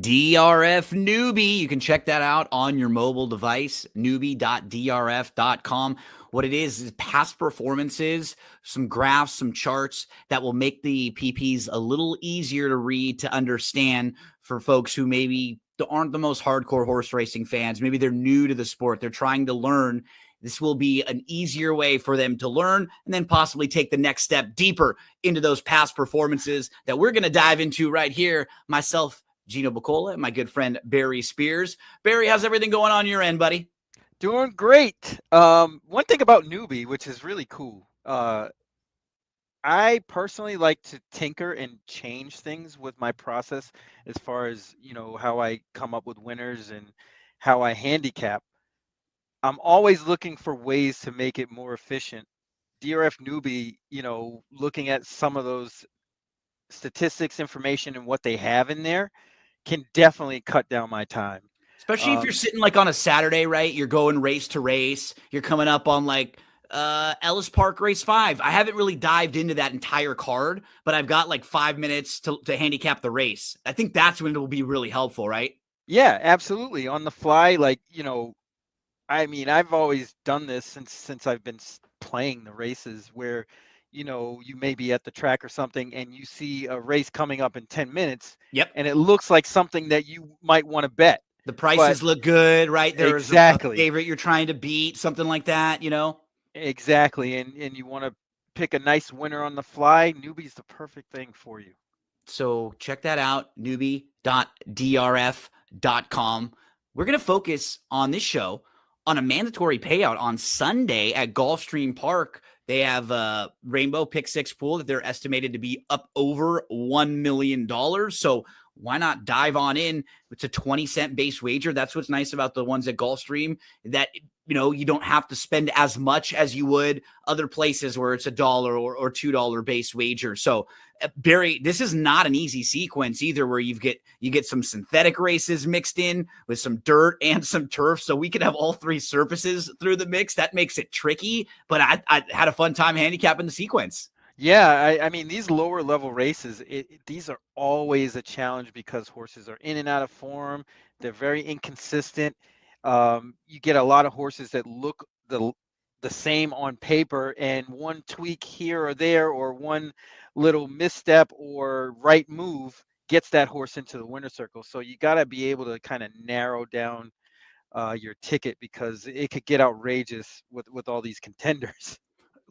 DRF Newbie. You can check that out on your mobile device, newbie.drf.com. What it is past performances, some graphs, some charts that will make the PPs a little easier to read, to understand for folks who maybe aren't the most hardcore horse racing fans. Maybe they're new to the sport. They're trying to learn. This will be an easier way for them to learn and then possibly take the next step deeper into those past performances that we're going to dive into right here. Myself, Gino Bacola, and my good friend Barry Spears. Barry, how's everything going on your end, buddy? Doing great. One thing about newbie, which is really cool, I personally like to tinker and change things with my process as far as, how I come up with winners and how I handicap. I'm always looking for ways to make it more efficient. DRF newbie, looking at some of those statistics, information, and what they have in there can definitely cut down my time. Especially if you're Um, sitting like on a Saturday, right? You're going race to race. You're coming up on like Ellis Park Race 5. I haven't really dived into that entire card, but I've got like 5 minutes to handicap the race. I think that's when it will be really helpful, right? yeah, absolutely. On the fly, like, I mean, I've always done this since I've been playing the races where, you may be at the track or something and you see a race coming up in 10 minutes Yep. and it looks like something that you might want to bet. The But prices look good, right? There is a exactly, favorite you're trying to beat, something like that. exactly. And you want to pick a nice winner on the fly, newbie's the perfect thing for you. So check that out, newbie.drf.com. We're going to focus on this show on a mandatory payout on Sunday at Gulfstream Park. They have a Rainbow Pick Six pool that they're estimated to be up over $1 million. So why not dive on in? It's a 20-cent base wager. That's what's nice about the ones at Gulfstream, that you don't have to spend as much as you would other places where it's $1 or $2 base wager. So Barry, this is not an easy sequence either, where you get some synthetic races mixed in with some dirt and some turf. So we could have all three surfaces through the mix. That makes it tricky, but I had a fun time handicapping the sequence. Yeah, I mean, these lower level races, these are always a challenge because horses are in and out of form. They're very inconsistent. You get a lot of horses that look the same on paper, and one tweak here or there, or one little misstep or right move gets that horse into the winner circle. So you got to be able to kind of narrow down your ticket because it could get outrageous with all these contenders.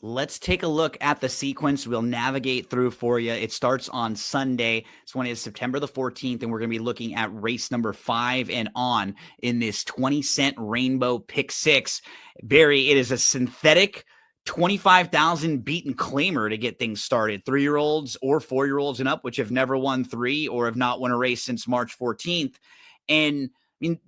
Let's take a look at the sequence we'll navigate through for you. It starts on Sunday. This one is September the 14th, and we're going to be looking at race number 5 and on in this 20-cent Rainbow Pick 6. Barry, it is a synthetic 25,000 beaten claimer to get things started. 3-year-olds or 4-year-olds and up, which have never won 3 or have not won a race since March 14th. And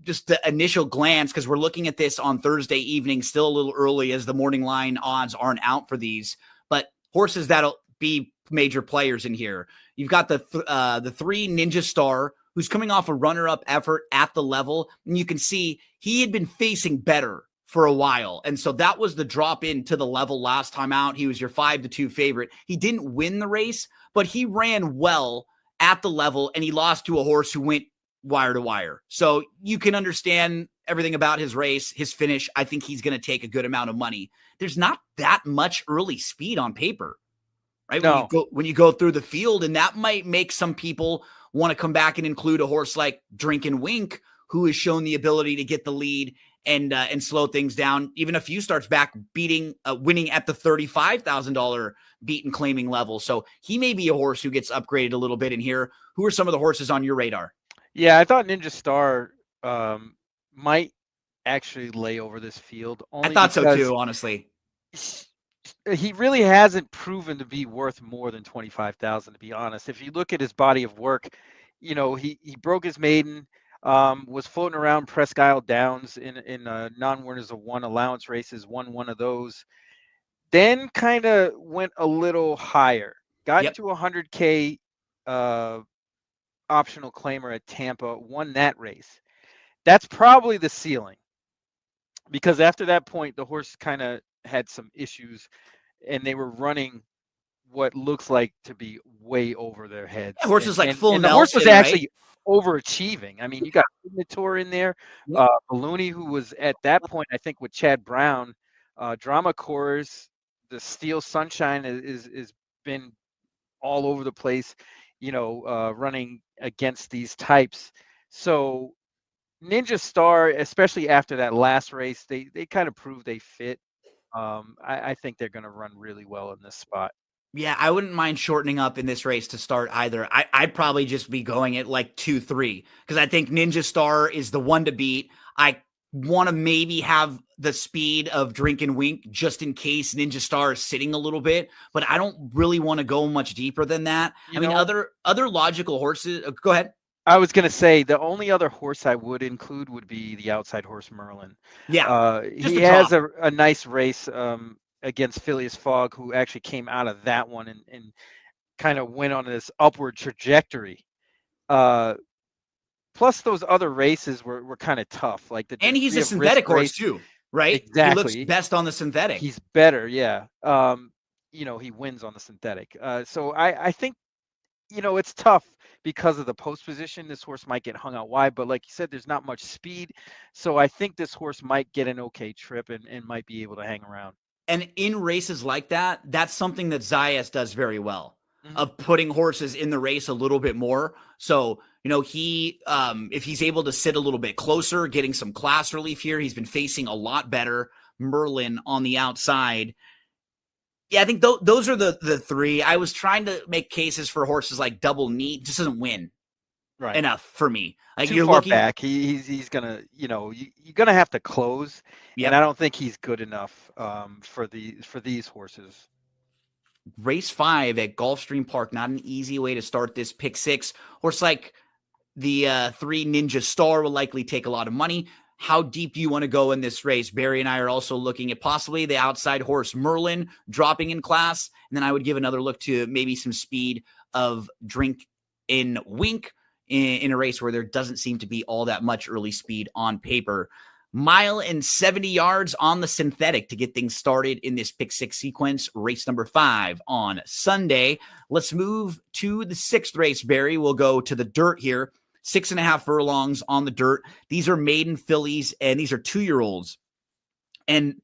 just the initial glance, because we're looking at this on Thursday evening, still a little early as the morning line odds aren't out for these, but horses that'll be major players in here. You've got the 3 Ninja Star, who's coming off a runner-up effort at the level, and you can see he had been facing better for a while, and so that was the drop into the level last time out. He was your 5-2 favorite. He didn't win the race, but he ran well at the level, and he lost to a horse who went wire to wire. So you can understand everything about his race, his finish. I think he's going to take a good amount of money. There's not that much early speed on paper, right? No. When you go through the field, and that might make some people want to come back and include a horse like Drink and Wink, who has shown the ability to get the lead and slow things down. Even a few starts back, winning at the $35,000 beat and claiming level. So he may be a horse who gets upgraded a little bit in here. Who are some of the horses on your radar? Yeah, I thought Ninja Star might actually lay over this field I only thought so because too, honestly. he really hasn't proven to be worth more than 25,000, to be honest. If you look at his body of work, he broke his maiden, was floating around Presque Isle Downs in non-winners of one allowance races, won one of those, then kind of went a little higher, got Yep. into 100K optional claimer at Tampa, won that race. That's probably the ceiling because after that point, the horse kind of had some issues and they were running what looks like to be way over their Yeah, heads, horses like Full and the horse was Nelson, right? actually overachieving. I mean, you got Signator in there, Yep. Ballooney, who was at that point, I think, with Chad Brown, Drama Chorus, the Steel Sunshine is been all over the place, running against these types. So Ninja Star, especially after that last race, they kind of proved they fit. I think they're going to run really well in this spot. Yeah, I wouldn't mind shortening up in this race to start either. I'd probably just be going at like 2-3 because I think Ninja Star is the one to beat. I want to maybe have the speed of Drink and Wink just in case Ninja Star is sitting a little bit, but I don't really want to go much deeper than that. You I mean, know, other logical horses. Go ahead. I was going to say the only other horse I would include would be the outside horse Merlin. Yeah, just He the has drop. a nice race against Phileas Fogg, who actually came out of that one and kind of went on this upward trajectory. Uh, Plus, those other races were kind of tough. Like the And he's degree a of risk synthetic horse race, too, right? He looks exactly. best on the synthetic. He's better, yeah. He wins on the synthetic. So I think it's tough because of the post position. This horse might get hung out wide, but like you said, there's not much speed. So I think this horse might get an okay trip and might be able to hang around. And in races like that, that's something that Zayas does very well Hmm. of putting horses in the race a little bit more. So, he if he's able to sit a little bit closer, getting some class relief here, he's been facing a lot better. Merlin on the outside. Yeah, I think those are the three. I was trying to make cases for horses like Double Neat, just doesn't win Right. enough for me. Like Too you're far looking, back. He's gonna, you're gonna have to close, and I yep. don't think he's good enough for these horses. Race 5 at Gulfstream Park, not an easy way to start this pick 6. Horse like the 3 Ninja Star will likely take a lot of money. How deep do you want to go in this race? Barry and I are also looking at possibly the outside horse Merlin dropping in class. And then I would give another look to maybe some speed of Drink in Wink in a race where there doesn't seem to be all that much early speed on paper. Mile and 70 yards on the synthetic to get things started in this pick 6 sequence. Race number 5 on Sunday. Let's move to the 6th race, Barry. We'll go to the dirt here. 6.5 furlongs on the dirt. These are maiden fillies, and these are 2-year-olds. And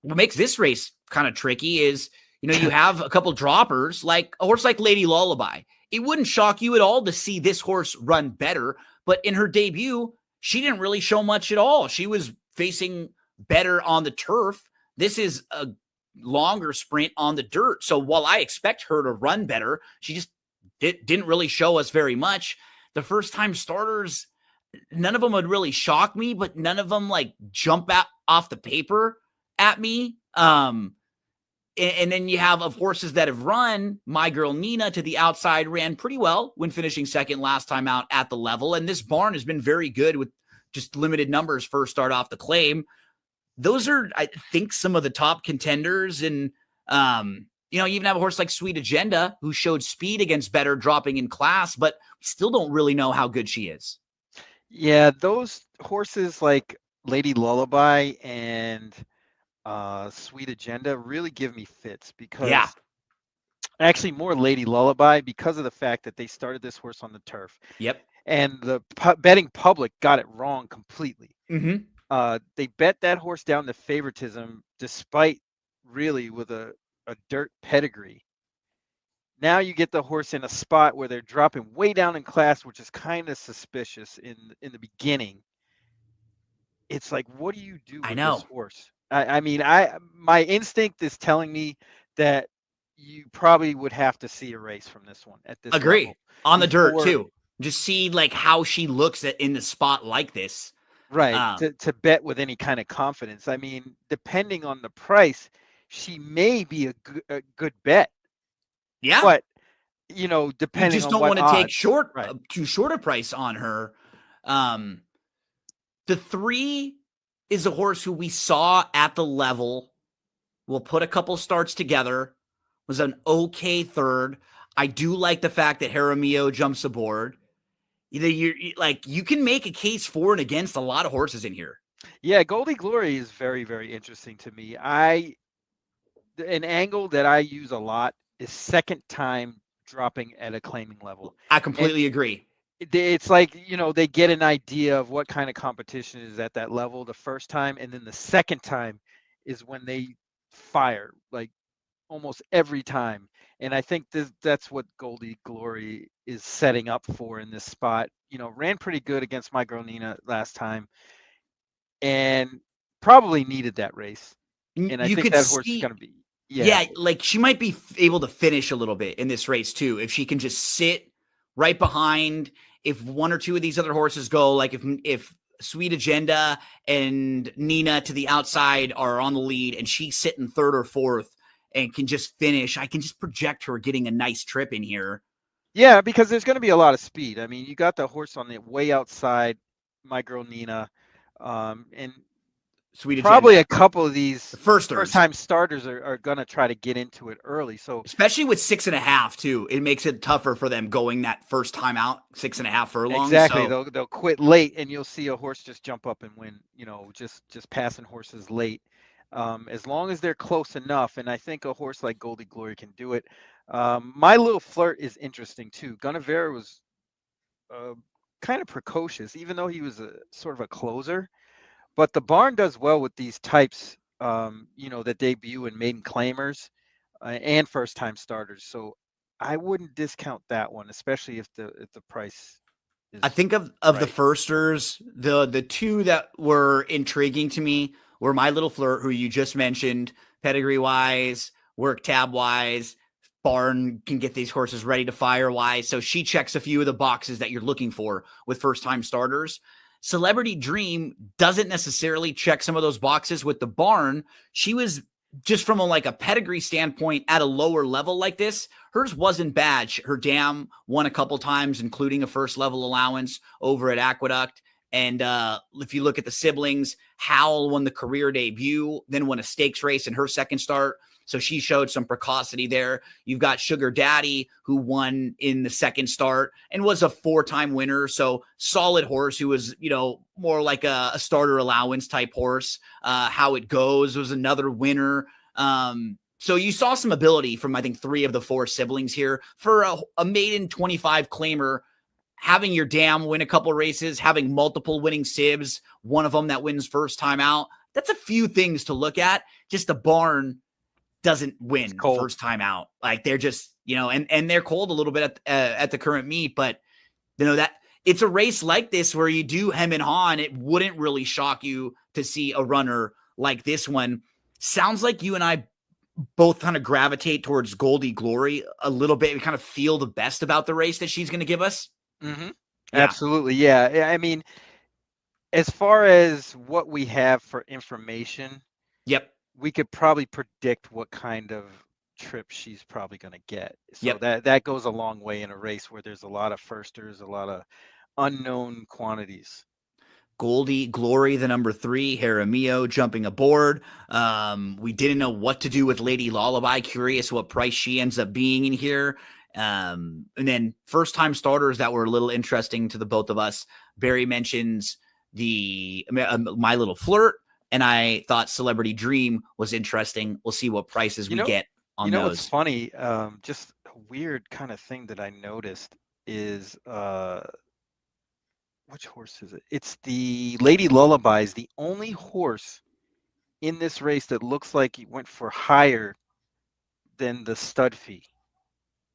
what makes this race kind of tricky is, you have a couple droppers, like a horse like Lady Lullaby. It wouldn't shock you at all to see this horse run better, but in her debut, she didn't really show much at all. She was facing better on the turf. This is a longer sprint on the dirt. So while I expect her to run better, she just didn't really show us very much. The first time starters, none of them would really shock me, but none of them like jump out off the paper at me. And then you have of horses that have run. My Girl Nina to the outside ran pretty well when finishing second last time out at the level. And this barn has been very good with just limited numbers first start off the claim. Those are, I think, some of the top contenders. And, you even have a horse like Sweet Agenda who showed speed against better dropping in class, but we still don't really know how good she is. Yeah, those horses like Lady Lullaby and Sweet Agenda really give me fits Yeah. because actually more Lady Lullaby because of the fact that they started this horse on the turf Yep. and the betting public got it wrong completely. Mm-hmm. They bet that horse down to favoritism despite really with a dirt pedigree. Now you get the horse in a spot where they're dropping way down in class, which is kind of suspicious in the beginning. It's like, what do you do I with this know. horse? I mean, my instinct is telling me that you probably would have to see a race from this one at this Agree. level On the dirt before, too. Just see like how she looks in the spot like this. right, Um, to bet with any kind of confidence. I mean, depending on the price, she may be a good bet, yeah. but You depending just on don't what want to take odds, right? too short a price on her. Um, the 3 is a horse who we saw at the level. We'll put a couple starts together. Was an okay third. I do like the fact that Jaramillo jumps aboard. You can make a case for and against a lot of horses in here. Yeah, Goldie Glory is very, very interesting to me. An angle that I use a lot is second time dropping at a claiming level. I And completely agree. it's like, they get an idea of what kind of competition is at that level the first time, and then the second time is when they fire, like almost every time. And I think that's what Goldie Glory is setting up for in this spot. Ran pretty good against my girl Nina last time, and probably needed that race. And I You think could that horse is see, going to be, yeah, yeah, like she might be able to finish a little bit in this race too if she can just sit right behind. If one or two of these other horses go, like if Sweet Agenda and Nina to the outside are on the lead, and she's sitting third or fourth and can just finish, I can just project her getting a nice trip in here. yeah, because there's going to be a lot of speed. I mean, you got the horse on the way outside, my girl Nina, and Sweet probably Agenda, a couple of the these first firsters, time starters are going to try to get into it early. So especially with 6.5 too, it makes it tougher for them going that first time out 6.5 furlongs. exactly, So they'll quit late, and you'll see a horse just jump up and win. Just passing horses late, as long as they're close enough. And I think a horse like Goldie Glory can do it. My Little Flirt is interesting too. Guinevere was uh, kind of precocious, even though he was a sort of a closer. But the barn does well with these types, that debut and maiden claimers, and first time starters. So I wouldn't discount that one, especially if the price I is think of the right. firsters, the two that were intriguing to me were My Little Flirt, who you just mentioned, pedigree wise, work tab wise, barn can get these horses ready to fire wise. So she checks a few of the boxes that you're looking for with first time starters. Celebrity Dream doesn't necessarily check some of those boxes with the barn. She was just from a pedigree standpoint at a lower level like this. Hers wasn't bad. Her dam won a couple times, including a first level allowance over at Aqueduct. And if you look at the siblings, Howl won the career debut, then won a stakes race in her second start. So she showed some precocity there. You've got Sugar Daddy, who won in the second start and was a 4-time winner. So solid horse who was, more like a starter allowance type horse. How It Goes was another winner. So you saw some ability from, I think, 3 of the 4 siblings here for a maiden 25 claimer. Having your dam win a couple races, having multiple winning sibs, one of them that wins first time out. That's a few things to look at. Just the barn doesn't It's win cold. first time out. Like they're just, and they're cold a little bit at the current meet, but that it's a race like this where you do hem and haw, and it wouldn't really shock you to see a runner like this one. Sounds like you and I both kind of gravitate towards Goldie Glory a little bit. We kind of feel the best about the race that she's going to give us. Hmm. Yeah. Absolutely, yeah. I mean, as far as what we have for information, Yep. we could probably predict what kind of trip she's probably going to get. So Yep. that goes a long way in a race where there's a lot of firsters, a lot of unknown quantities. Goldie Glory, the number 3, Jaramillo jumping aboard. We didn't know what to do with Lady Lullaby. Curious what price she ends up being in here. And then first time starters that were a little interesting to the both of us. Barry mentions the My Little Flirt, and I thought Celebrity Dream was interesting. We'll see what prices You we know, get you on know what's those. funny? Just a weird kind of thing that I noticed is which horse is it? It's the Lady Lullaby is the only horse in this race that looks like he went for higher than the stud fee.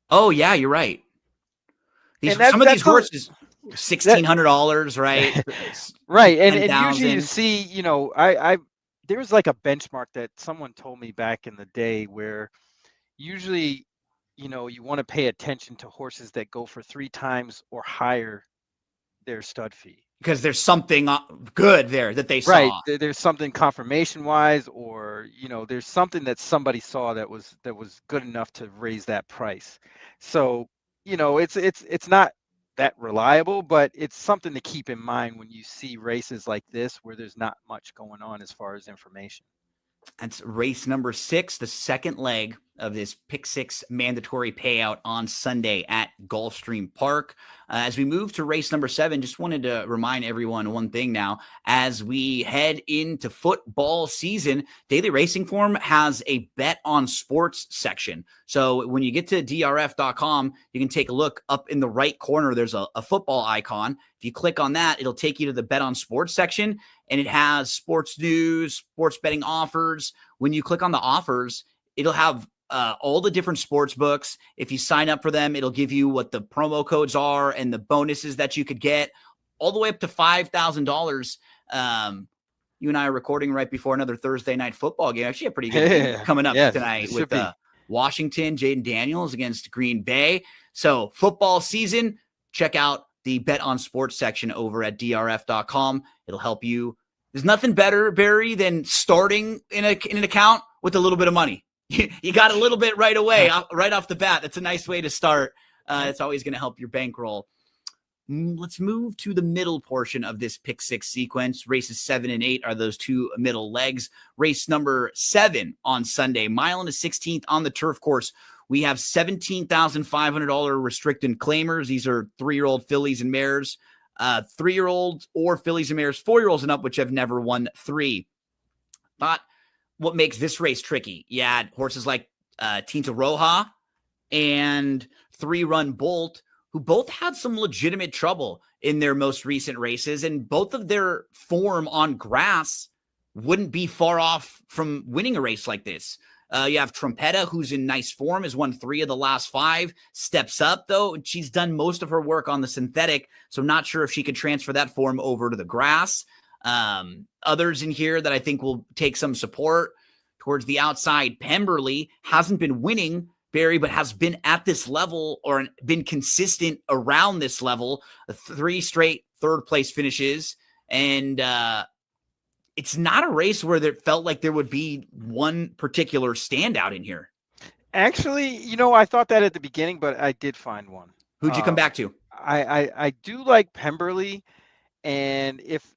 Oh yeah, you're right. And Some of these that's a horses, that $1,600, right? right. And usually you 10,000. see, I there was like a benchmark that someone told me back in the day where usually, you want to pay attention to horses that go for 3 times or higher their stud fee. Because there's something good there that they Right. saw. There's something confirmation wise, or there's something that somebody saw that was good enough to raise that price. So, it's not that reliable, but it's something to keep in mind when you see races like this where there's not much going on as far as information. That's race number 6, the second leg of this Pick 6 mandatory payout on Sunday at Gulfstream Park. As we move to race number 7, just wanted to remind everyone one thing now. As we head into football season, Daily Racing Form has a bet on sports section. So when you get to drf.com, you can take a look up in the right corner. There's a football icon. If you click on that, it'll take you to the bet on sports section, and it has sports news, sports betting offers. When you click on the offers, it'll have all the different sports books. If you sign up for them, it'll give you what the promo codes are and the bonuses that you could get, all the way up to $5,000. You and I are recording right before another Thursday night football game. Actually, a pretty good game coming up Yes, tonight it with should be. Washington, Jaden Daniels against Green Bay. So football season, check out the Bet on Sports section over at drf.com. It'll help you. There's nothing better, Barry, than starting in an account with a little bit of money. You got a little bit right away, right off the bat. That's a nice way to start. It's always going to help your bankroll. Let's move to the middle portion of this Pick 6 sequence. Races 7 and 8 are those two middle legs. Race number 7 on Sunday, mile and a 16th on the turf course. We have $17,500 restricted claimers. These are 3-year-old fillies and mares, 3-year-olds or fillies and mares, 4-year-olds and up, which have never won 3. Thought what makes this race tricky. You had horses like Tinta Roja and 3-Run Bolt, who both had some legitimate trouble in their most recent races, and both of their form on grass wouldn't be far off from winning a race like this. You have Trumpetta, who's in nice form, has won 3 of the last 5, steps up, though. She's done most of her work on the synthetic, so I'm not sure if she could transfer that form over to the grass. Others in here that I think will take some support towards the outside. Pemberley hasn't been winning, Barry, but has been at this level or been consistent around this level. 3 straight third-place finishes, and it's not a race where there felt like there would be one particular standout in here. Actually, I thought that at the beginning, but I did find one. Who'd you come back to? I do like Pemberley, and if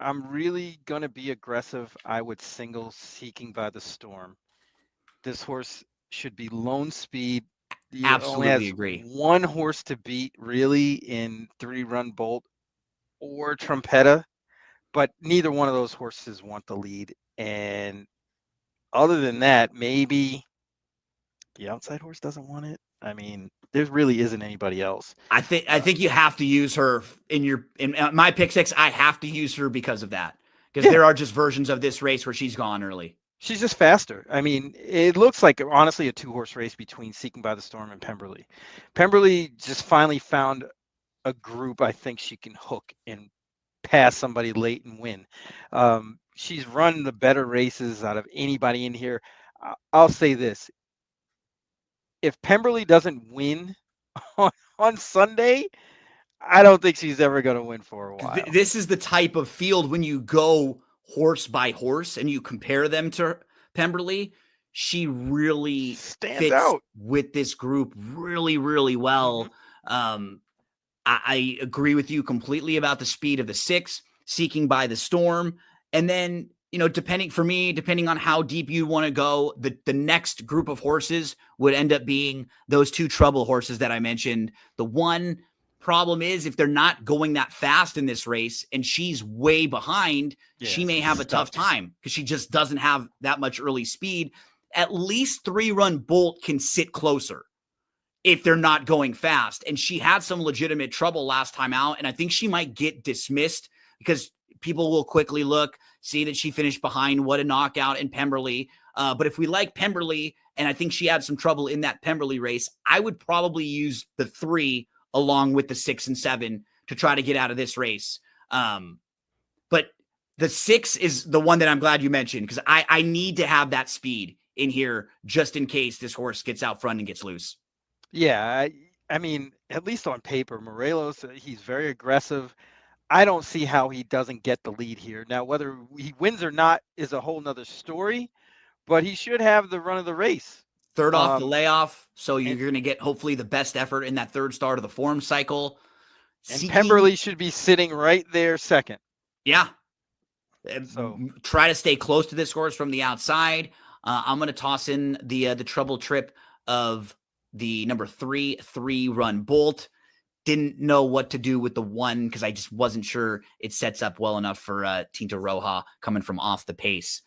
I'm really going to be aggressive, I would single Seeking by the Storm. This horse should be lone speed. He Absolutely only has agree. one horse to beat, really, in 3-Run Bolt or Trumpetta, but neither one of those horses want the lead. And other than that, maybe the outside horse doesn't want it. I mean, there really isn't anybody else. I think you have to use her in my Pick 6. I have to use her because of that, because there are just versions of this race where she's gone early. She's just faster. I mean, it looks like, honestly, a 2-horse race between Seeking by the Storm and Pemberley. Pemberley just finally found a group I think she can hook and pass somebody late and win. She's run the better races out of anybody in here. I'll say this. If Pemberley doesn't win on Sunday, I don't think she's ever going to win for a while. This is the type of field when you go horse by horse and you compare them to Pemberley, she really stands out with this group really, really well. Mm-hmm. I agree with you completely about the speed of the 6, Seeking by the Storm. And then, depending on how deep you want to go, the next group of horses would end up being those 2 trouble horses that I mentioned. The one problem is if they're not going that fast in this race and she's way behind, she may have a tough time because she just doesn't have that much early speed. At least 3-Run Bolt can sit closer if they're not going fast. And she had some legitimate trouble last time out, and I think she might get dismissed because people will quickly see that she finished behind. What a knockout in Pemberley. But if we like Pemberley, and I think she had some trouble in that Pemberley race, I would probably use the 3 along with the 6 and 7 to try to get out of this race. But the 6 is the one that I'm glad you mentioned, because I need to have that speed in here just in case this horse gets out front and gets loose. Yeah, I mean, at least on paper, Morelos, he's very aggressive. I don't see how he doesn't get the lead here. Now, whether he wins or not is a whole nother story, but he should have the run of the race. Third off the layoff, so you're going to get hopefully the best effort in that third start of the form cycle. And Pemberley should be sitting right there second. Yeah. So Try to stay close to this horse from the outside. I'm going to toss in the trouble trip of the number 3 run Bolt. Didn't know what to do with the 1 because I just wasn't sure it sets up well enough for Tinto Roja coming from off the pace.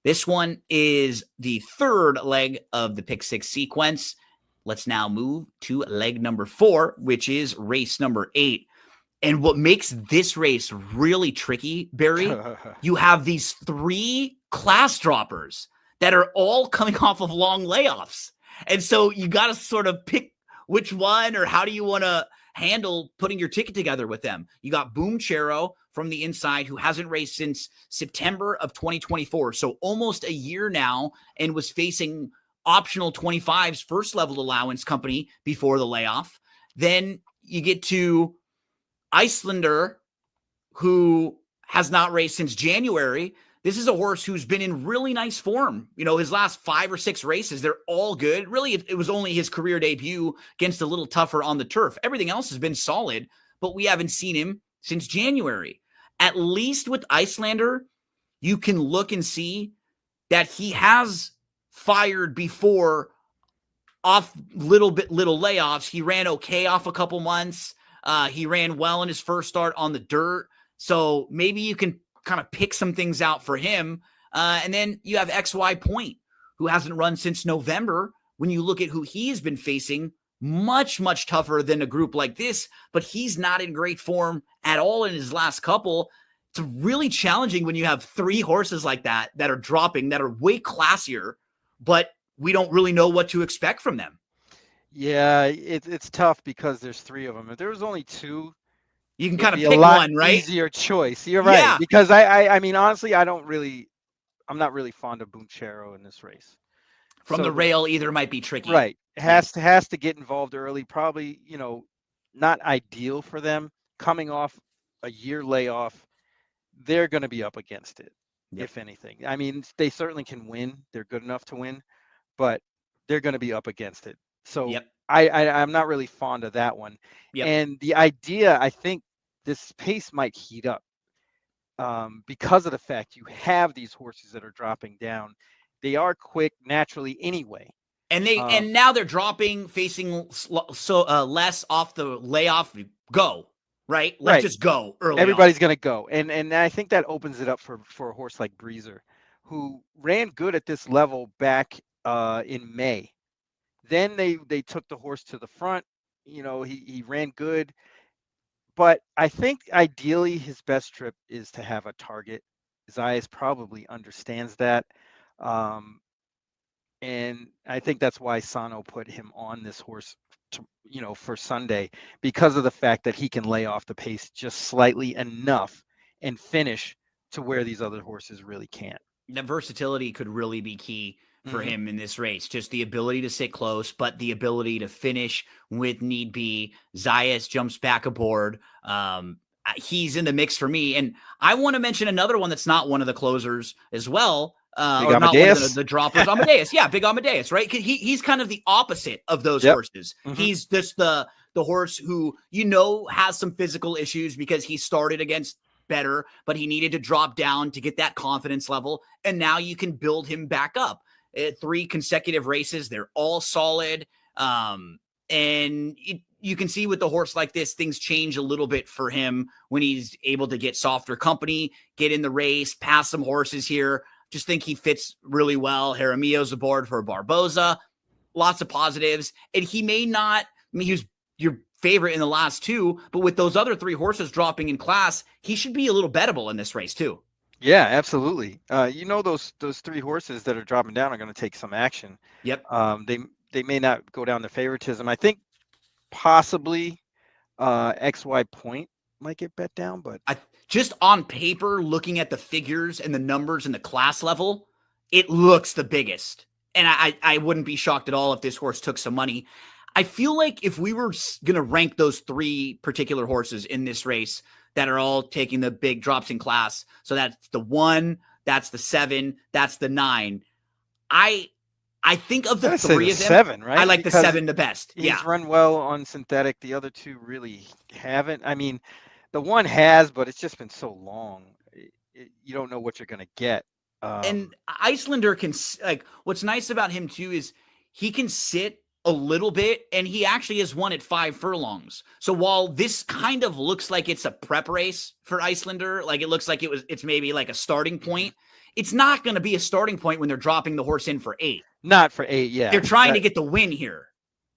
This one is the 3rd leg of the pick 6 sequence. Let's now move to leg number 4, which is race number 8. And what makes this race really tricky, Barry, you have these 3 class droppers that are all coming off of long layoffs. And so you got to sort of pick which one, or how do you want to handle putting your ticket together with them. You got Boom Chero from the inside, who hasn't raced since September of 2024. So almost a year now, and was facing optional 25's first level allowance company before the layoff. Then you get to Icelander, who has not raced since January. This is a horse who's been in really nice form. You know, his last 5 or 6 races, they're all good. Really, it was only his career debut against a little tougher on the turf. Everything else has been solid, but we haven't seen him since January. At least with Icelander, you can look and see that he has fired before off little layoffs. He ran okay off a couple months. He ran well in his first start on the dirt. So maybe you can kind of pick some things out for him. And then you have XY Point, who hasn't run since November. When you look at who he's been facing, much, much tougher than a group like this, but he's not in great form at all in his last couple. It's really challenging when you have 3 horses like that are dropping, that are way classier, but we don't really know what to expect from them. yeah, it's tough because there's 3 of them. If there was only 2, you can it would kind of be a pick lot one, right? easier choice. You're Yeah. right, because I mean, honestly, I'm not really fond of Bunchero in this race. From the rail, either might be tricky. Right, has to get involved early. Probably, not ideal for them coming off a year layoff. They're going to be up against it, if anything. I mean, they certainly can win. They're good enough to win, but they're going to be up against it. So I'm not really fond of that one. And the idea, I think this pace might heat up because of the fact you have these horses that are dropping down. They are quick naturally anyway. And and now they're dropping, facing less off the layoff. Go. Right? Let's just go early. Everybody's going to go. And I think that opens it up for a horse like Breezer, who ran good at this level back in May. Then they took the horse to the front. He ran good. But I think ideally his best trip is to have a target. Zayas probably understands that. And I think that's why Sano put him on this horse for Sunday, because of the fact that he can lay off the pace just slightly enough and finish to where these other horses really can't. The versatility could really be key for him in this race. Just the ability to sit close, but the ability to finish with need be. Zayas jumps back aboard. He's in the mix for me. And I want to mention another one that's not one of the closers as well. Or not one of the droppers. Amadeus. Yeah, Big Amadeus, right? He's kind of the opposite of those horses. He's just the horse who, has some physical issues because he started against better, but he needed to drop down to get that confidence level. And now you can build him back up. 3 consecutive races. They're all solid. And you can see with the horse like this, things change a little bit for him when he's able to get softer company, get in the race, pass some horses here. Just think he fits really well. Jaramillo's aboard for Barboza. Lots of positives. And he may not, he was your favorite in the last 2, but with those other 3 horses dropping in class, he should be a little bettable in this race too. Yeah, absolutely. Those 3 horses that are dropping down are going to take some action. Yep. They may not go down to favoritism. I think possibly XY Point might get bet down, but just on paper, looking at the figures and the numbers and the class level, it looks the biggest. And I wouldn't be shocked at all if this horse took some money. I feel like if we were going to rank those 3 particular horses in this race that are all taking the big drops in class, so that's the 1, that's the 7, that's the 9. I think of the 3 of them, 7, right? I like the 7 the best. He's run well on synthetic. The other 2 really haven't. I mean, the 1 has, but it's just been so long. you don't know what you're going to get. And Icelander can, like, what's nice about him too is he can sit a little bit, and he actually has won at 5 furlongs. So while this kind of looks like it's a prep race for Icelander, like it looks like it's maybe like a starting point, it's not going to be a starting point when they're dropping the horse in for 8. Not for 8, yeah. They're trying to get the win here,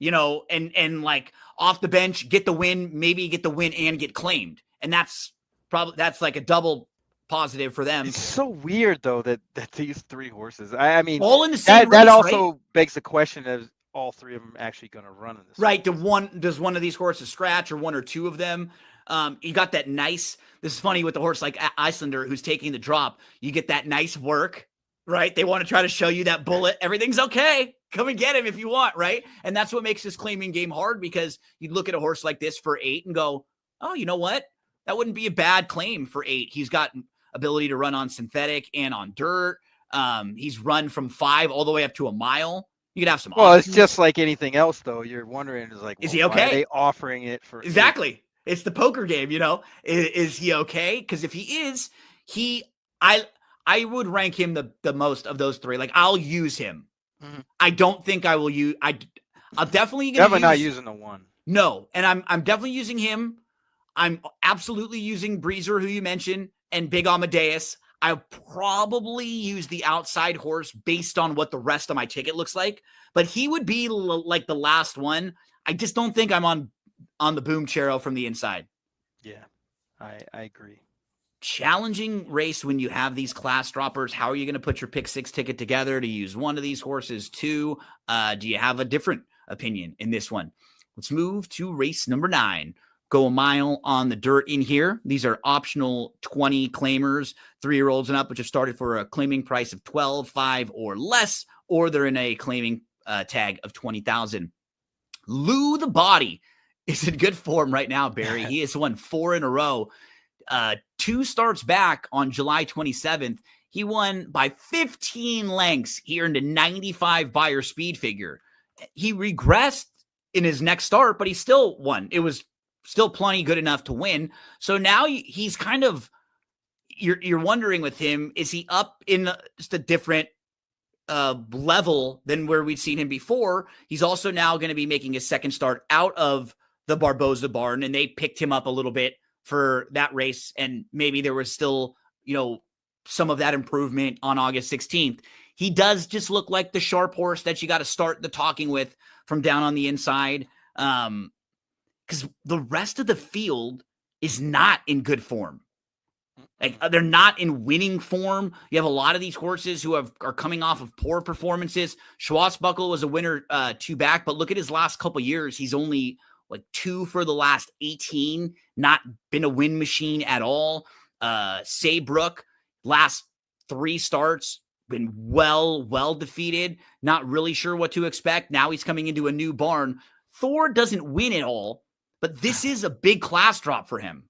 and like off the bench, get the win, maybe get the win and get claimed. And that's like a double positive for them. It's so weird though that these 3 horses. I mean, all in the same that race, also right? begs the question of all 3 of them actually going to run in this. Right. Does one of these horses scratch, or 1 or 2 of them? You got that nice. This is funny with the horse like Icelander, who's taking the drop. You get that nice work, right? They want to try to show you that bullet. Everything's okay. Come and get him if you want, right? And that's what makes this claiming game hard, because you look at a horse like this for 8 and go, oh, you know what? That wouldn't be a bad claim for 8. He's got ability to run on synthetic and on dirt. He's run from 5 all the way up to a mile. You could have some. Well, options. It's just like anything else, though. You're wondering, is like, is he okay? Why are they offering it for exactly? 8? It's the poker game, Is he okay? Because if he is, I would rank him the most of those 3. Like, I'll use him. Mm-hmm. I don't think I will use. I'll definitely not using the 1. No, and I'm definitely using him. I'm absolutely using Breezer, who you mentioned, and Big Amadeus. I'll probably use the outside horse based on what the rest of my ticket looks like, but he would be like the last one. I just don't think I'm on the Boom Chero from the inside. Yeah, I agree. Challenging race when you have these class droppers. How are you going to put your pick 6 ticket together to use one of these horses too? Do you have a different opinion in this one? Let's move to race number 9. Go a mile on the dirt in here. These are optional 20 claimers, 3-year-olds and up, which have started for a claiming price of 12, 5 or less, or they're in a claiming tag of 20,000. Lou the Body is in good form right now, Barry. He has won 4 in a row. 2 starts back on July 27th. He won by 15 lengths. He earned a 95 Beyer speed figure. He regressed in his next start, but he still won. It was still plenty good enough to win. So now he's kind of, you're wondering with him, is he up in just a different level than where we'd seen him before? He's also now going to be making his second start out of the Barboza barn, and they picked him up a little bit for that race. And maybe there was still, some of that improvement on August 16th. He does just look like the sharp horse that you got to start the talking with from down on the inside. Because the rest of the field is not in good form. Like, they're not in winning form. You have a lot of these horses who are coming off of poor performances. Schwarzbuckle was a winner 2 back, but look at his last couple years. He's only like 2 for the last 18, not been a win machine at all. Saybrook, last 3 starts, been well defeated. Not really sure what to expect. Now he's coming into a new barn. Thor doesn't win it all, but this is a big class drop for him.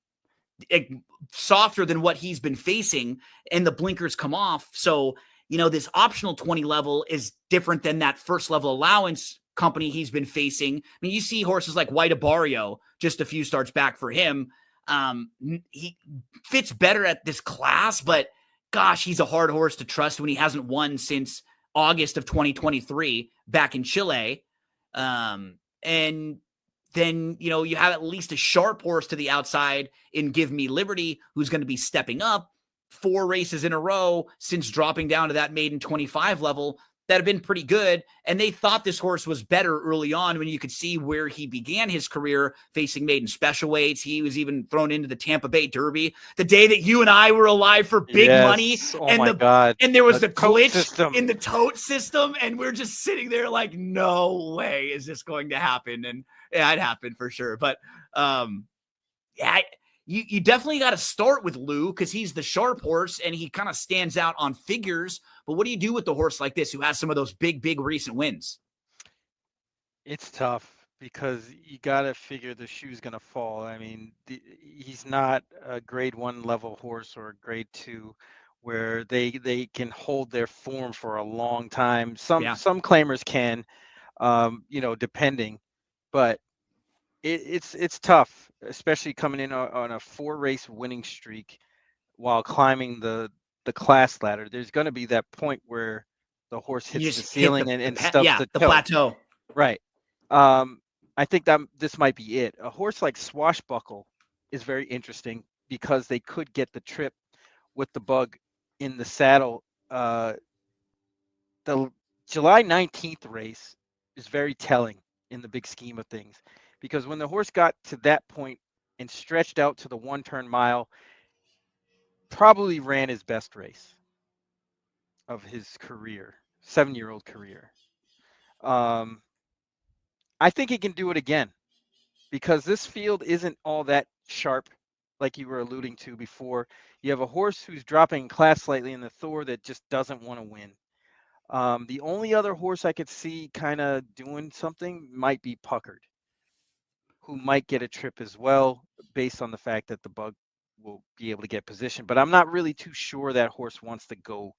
Softer than what he's been facing, and the blinkers come off. So, this optional 20 level is different than that first level allowance company he's been facing. I mean, you see horses like White Abario, just a few starts back for him. He fits better at this class, but gosh, he's a hard horse to trust when he hasn't won since August of 2023 back in Chile. And then, you have at least a sharp horse to the outside in Give Me Liberty, who's going to be stepping up 4 races in a row since dropping down to that maiden 25 level that have been pretty good. And they thought this horse was better early on when you could see where he began his career facing maiden special weights. He was even thrown into the Tampa Bay Derby the day that you and I were alive for big money. Oh my God. And there was the glitch in the tote system. And we're just sitting there like, no way is this going to happen. And yeah, it happened for sure. But you definitely got to start with Lou because he's the sharp horse and he kind of stands out on figures. But what do you do with the horse like this who has some of those big recent wins? It's tough because you got to figure the shoe's going to fall. I mean, he's not a grade 1 level horse or a grade 2 where they can hold their form for a long time. Some claimers can, depending, but it's tough, especially coming in on a 4-race winning streak. while climbing the class ladder. There's going to be that point where the horse You hits the just hit ceiling and stubs yeah, the the toe. plateau. Right. Um, I think that this might be it. A horse like Swashbuckle is very interesting because they could get the trip with the bug in the saddle. The July 19th race is very telling in the big scheme of things because when the horse got to that point and stretched out to the 1 turn mile, probably ran his best race of his career, 7-year-old career. Um, I think he can do it again because this field isn't all that sharp, like you were alluding to before. You have a horse who's dropping class slightly in the Thor that just doesn't want to win. The only other horse I could see kind of doing something might be Puckered, who might get a trip as well, based on the fact that the bug will be able to get position. But I'm not really too sure that horse wants to go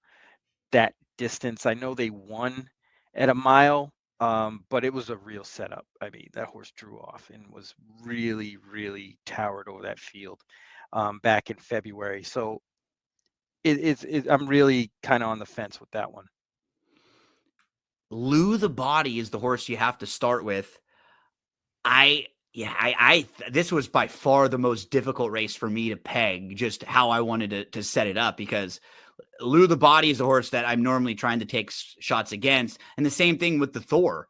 that distance. I know they won at a mile, but it was a real setup. I mean, that horse drew off and was really, really towered over that field back in February. So I'm really kind of on the fence with that one. Lou the Body is the horse you have to start with. I this was by far the most difficult race for me to peg, just how I wanted to set it up, because Lou the Body is a horse that I'm normally trying to take shots against. And the same thing with the Thor.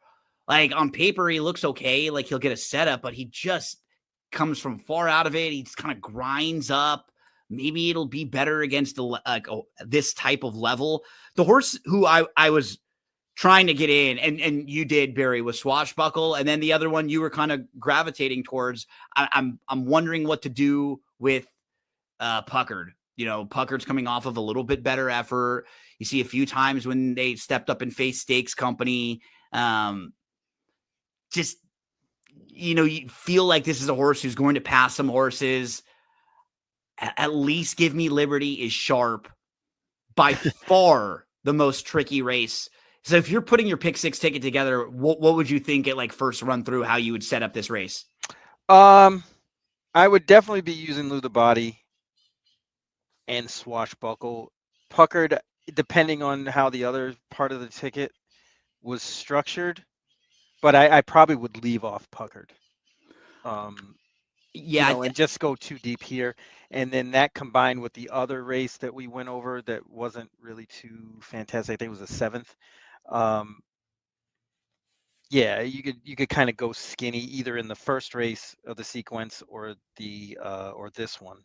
Like, on paper, he looks okay. Like, he'll get a setup, but he just comes from far out of it. He just kind of grinds up. Maybe it'll be better against this type of level. The horse who I was trying to get in, and you did, Barry, was Swashbuckle, and then the other one you were kind of gravitating towards. I'm wondering what to do with Puckered. You know, Puckered's coming off of a little bit better effort. You see a few times when they stepped up and faced Stakes Company. Just, you feel like this is a horse who's going to pass some horses. At least Give Me Liberty is sharp. By far the most tricky race. So if you're putting your pick six ticket together, what would you think at like first run through how you would set up this race? I would definitely be using Lou the Body and Swashbuckle. Puckered, depending on how the other part of the ticket was structured, but I probably would leave off Puckered. Yeah, And just go too deep here. And then that combined with the other race that we went over that wasn't really too fantastic. I think it was the 7th. Yeah, you could kind of go skinny either in the first race of the sequence or or this one.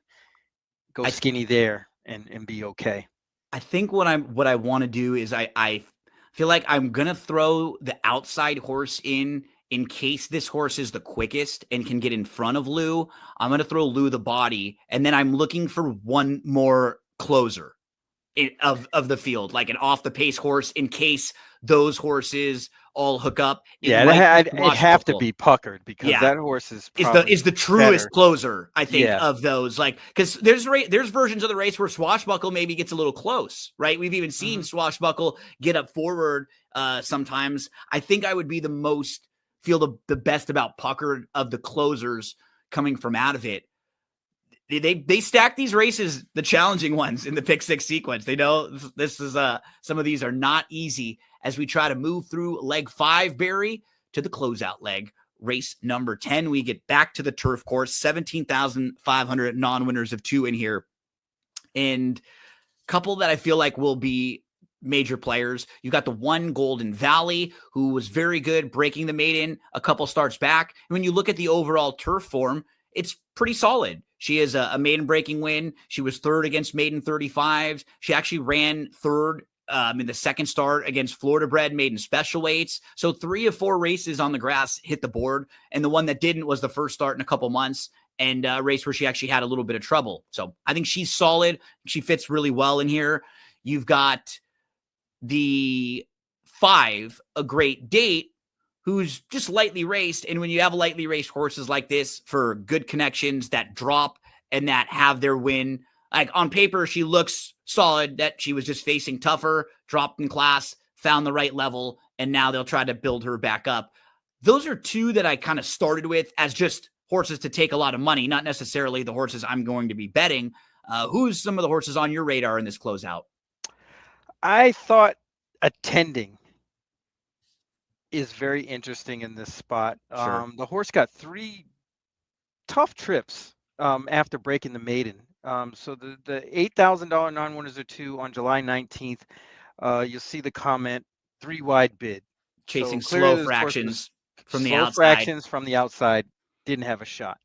Go I skinny there and be okay. I think what I want to do is I feel like I'm gonna throw the outside horse in case this horse is the quickest and can get in front of Lou. I'm gonna throw Lou the Body, and then I'm looking for one more closer of the field, like an off the pace horse, in case those horses all hook up. It Yeah, might be it'd have to Swashbuckle. be Puckered because Yeah, that horse is is probably the truest better. closer, I think, Yeah. of those. Like, because there's versions of the race where Swashbuckle maybe gets a little close, right? We've even seen Mm-hmm. Swashbuckle get up forward sometimes. I think I would be feel the best about Puckered of the closers coming from out of it. They stack these races, the challenging ones, in the pick six sequence. They know this is some of these are not easy as we try to move through leg 5, Barry, to the closeout leg. Race number 10. We get back to the turf course, 17,500 non-winners of 2 in here. And a couple that I feel like will be major players. You got the one Golden Valley, who was very good breaking the maiden a couple starts back. And when you look at the overall turf form, it's pretty solid. She has a maiden breaking win. She was third against maiden 35s. She actually ran third in the second start against Florida bred maiden special weights. So 3 of 4 races on the grass hit the board. And the one that didn't was the first start in a couple months, and a race where she actually had a little bit of trouble. So I think she's solid. She fits really well in here. You've got the 5, A Great Date, who's just lightly raced. And when you have lightly raced horses like this for good connections that drop and that have their win, like on paper, she looks solid, that she was just facing tougher, dropped in class, found the right level, and now they'll try to build her back up. Those are 2 that I kind of started with as just horses to take a lot of money, not necessarily the horses I'm going to be betting. Who's some of the horses on your radar in this closeout? I thought Attending is very interesting in this spot. Sure. The horse got 3 tough trips after breaking the maiden. So the $8,000 non-winners are 2 on July 19th. You'll see the comment 3 wide bid. So Chasing clearly slow this horse was fractions from the slow outside. fractions from the outside, didn't have a shot.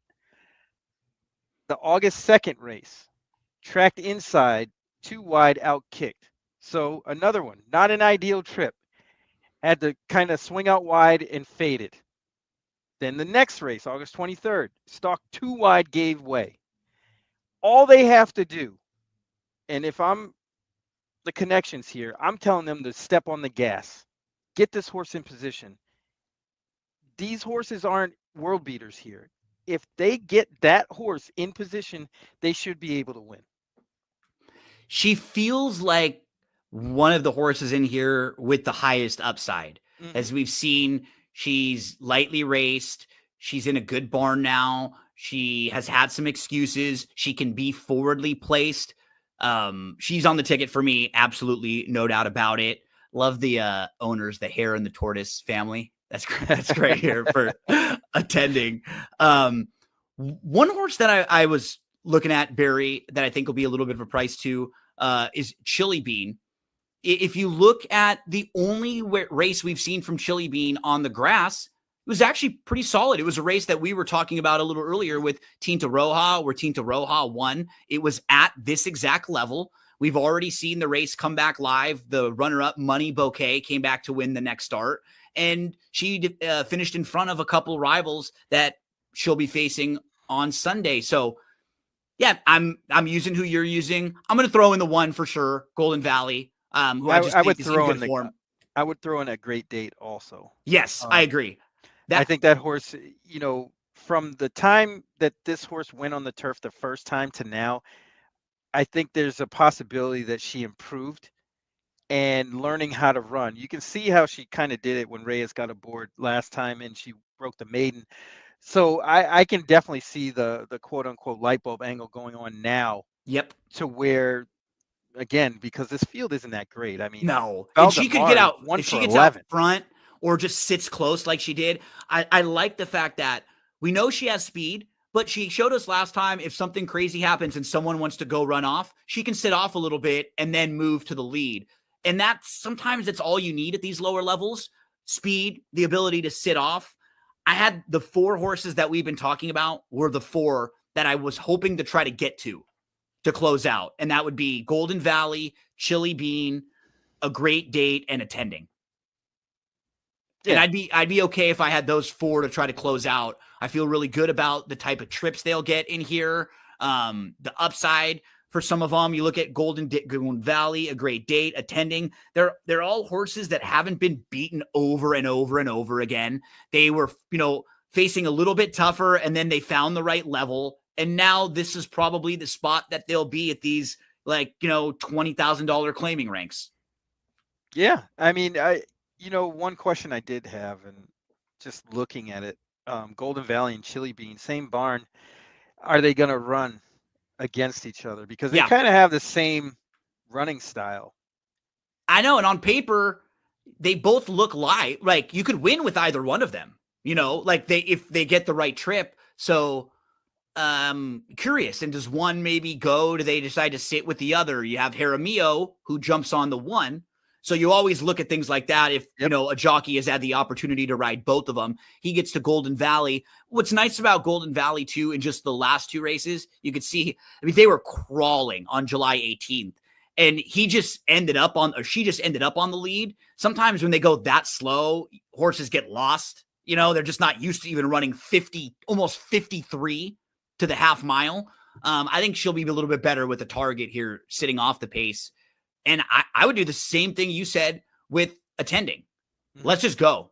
The August 2nd race, tracked inside, 2 wide, out kicked. So another one, not an ideal trip. Had to kind of swing out wide and faded. Then the next race, August 23rd, stalked 2 wide, gave way. All they have to do, and if I'm the connections here, I'm telling them to step on the gas, get this horse in position. These horses aren't world beaters here. If they get that horse in position, they should be able to win. She feels like one of the horses in here with the highest upside. Mm-hmm. As we've seen, she's lightly raced. She's in a good barn now. She has had some excuses. She can be forwardly placed. She's on the ticket for me. Absolutely. No doubt about it. Love the owners, the hare and the tortoise family. That's great here for Attending. One horse that I was looking at, Barry, that I think will be a little bit of a price too, is Chili Bean. If you look at the only race we've seen from Chili Bean on the grass, it was actually pretty solid. It was a race that we were talking about a little earlier with Tinta Roja, where Tinta Roja won. It was at this exact level. We've already seen the race come back live. The runner-up, Money Bouquet, came back to win the next start. And she finished in front of a couple rivals that she'll be facing on Sunday. So, yeah, I'm using who you're using. I'm going to throw in the one for sure, Golden Valley, who I just think is in good form. I would throw in a Great Date also. Yes, I agree. I think that horse, from the time that this horse went on the turf the first time to now, I think there's a possibility that she improved and learning how to run. You can see how she kind of did it when Reyes got aboard last time and she broke the maiden. So I can definitely see the quote unquote light bulb angle going on now. Yep. To where, again, because this field isn't that great. I mean, no, and she could get out if she gets 11. Out front or just sits close like she did. I like the fact that we know she has speed, but she showed us last time if something crazy happens and someone wants to go run off, she can sit off a little bit and then move to the lead. And sometimes it's all you need at these lower levels: speed, the ability to sit off. I had the 4 horses that we've been talking about were the 4 that I was hoping to try to get to close out. And that would be Golden Valley, Chili Bean, A Great Date, and Attending. Yeah. And I'd be okay if I had those 4 to try to close out. I feel really good about the type of trips they'll get in here. The upside for some of them, you look at Golden Valley, A Great Date, Attending. They're all horses that haven't been beaten over and over and over again. They were, facing a little bit tougher, and then they found the right level. And now this is probably the spot that they'll be at these, $20,000 claiming ranks. Yeah. I mean, one question I did have, and just looking at it, Golden Valley and Chili Bean, same barn. Are they going to run against each other? Because they kind of have the same running style. I know. And on paper, they both look like you could win with either one of them, if they get the right trip. So curious. And does one maybe go? Do they decide to sit with the other? You have Jaramillo who jumps on the one. So you always look at things like that. If, a jockey has had the opportunity to ride both of them, he gets to Golden Valley. What's nice about Golden Valley too, in just the last 2 races, you could see, they were crawling on July 18th and she just ended up on the lead. Sometimes when they go that slow, horses get lost. They're just not used to even running 50, almost 53 to the half mile. I think she'll be a little bit better with the target here, sitting off the pace. And I would do the same thing you said with Attending. Mm-hmm. Let's just go.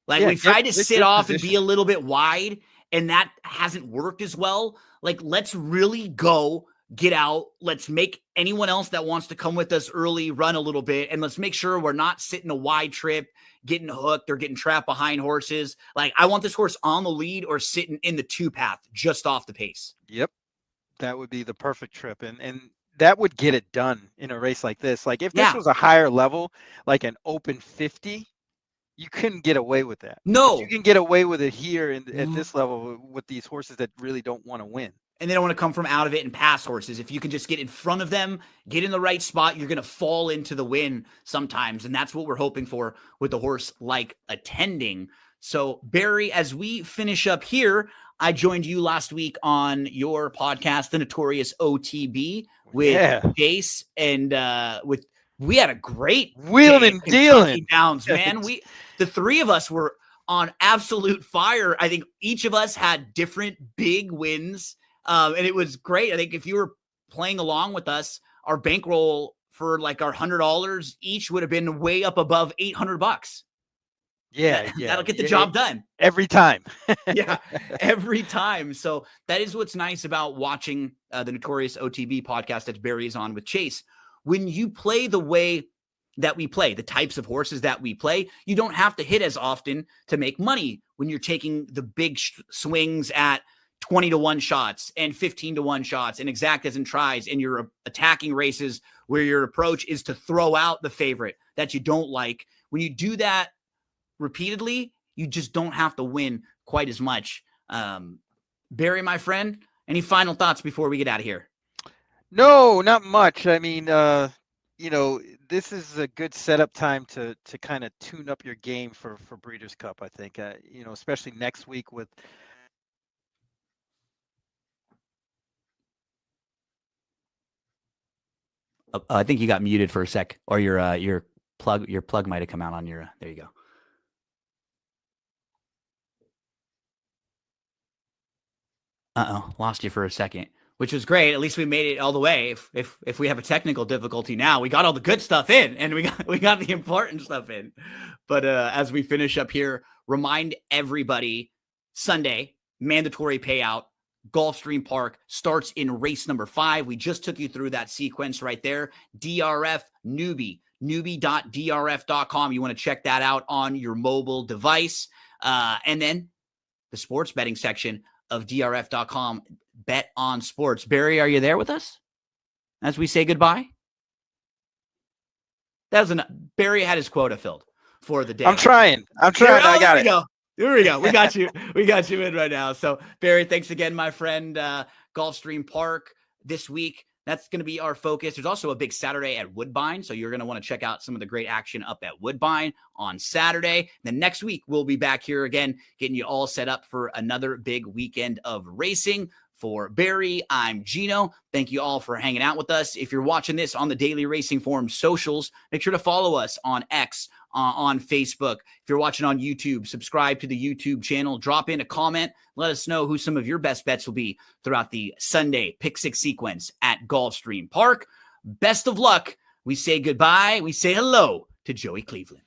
We tried to sit off and be a little bit wide, and that hasn't worked as well. Let's really go, get out. Let's make anyone else that wants to come with us early run a little bit, and let's make sure we're not sitting a wide trip, getting hooked or getting trapped behind horses. I want this horse on the lead or sitting in the 2 path just off the pace. Yep. That would be the perfect trip, and that would get it done in a race like this. Like if this Yeah. was a higher level, like an open 50, you couldn't get away with that. But you No. can get away with it here at this level with these horses that really don't want to win. And they don't want to come from out of it and pass horses. If you can just get in front of them, get in the right spot, you're going to fall into the win sometimes. And that's what we're hoping for with the horse like Attending. So, Barry, as we finish up here, I joined you last week on your podcast, The Notorious OTB, with Chase, and we had a great wheeling and dealing Downs, man. The three of us were on absolute fire. I think each of us had different big wins. And it was great. I think if you were playing along with us, our bankroll for like our $100 each would have been way up above $800. Yeah, that'll get the job done every time. Yeah, every time. So that is what's nice about watching the Notorious OTB podcast that Barry is on with Chase. When you play the way that we play, the types of horses that we play, you don't have to hit as often to make money when you're taking the big swings at 20-1 shots and 15-1 shots and exactas and tries, and you're attacking races where your approach is to throw out the favorite that you don't like. When you do that repeatedly, you just don't have to win quite as much. Barry, my friend, any final thoughts before we get out of here? No, not much. I mean, this is a good setup time to kind of tune up your game for Breeders' Cup, I think. Especially next week with I think you got muted for a sec, or your plug might have come out on your. There you go. Lost you for a second, which was great. At least we made it all the way. If we have a technical difficulty now, we got all the good stuff in, and we got the important stuff in. But as we finish up here, remind everybody: Sunday mandatory payout. Gulfstream Park starts in race number 5. We just took you through that sequence right there. DRF newbie.drf.com. You want to check that out on your mobile device. And then the sports betting section of drf.com. Bet on sports. Barry, are you there with us as we say goodbye? Barry had his quota filled for the day. I'm trying. I got it. There we go. We got you. We got you in right now. So, Barry, thanks again, my friend. Gulfstream Park this week. That's going to be our focus. There's also a big Saturday at Woodbine, so you're going to want to check out some of the great action up at Woodbine on Saturday. Then next week, we'll be back here again, getting you all set up for another big weekend of racing. For Barry, I'm Gino. Thank you all for hanging out with us. If you're watching this on the Daily Racing Forum socials, make sure to follow us on X, on Facebook. If you're watching on YouTube, subscribe to the YouTube channel. Drop in a comment. Let us know who some of your best bets will be throughout the Sunday Pick 6 sequence at Gulfstream Park. Best of luck. We say goodbye. We say hello to Joey Cleveland.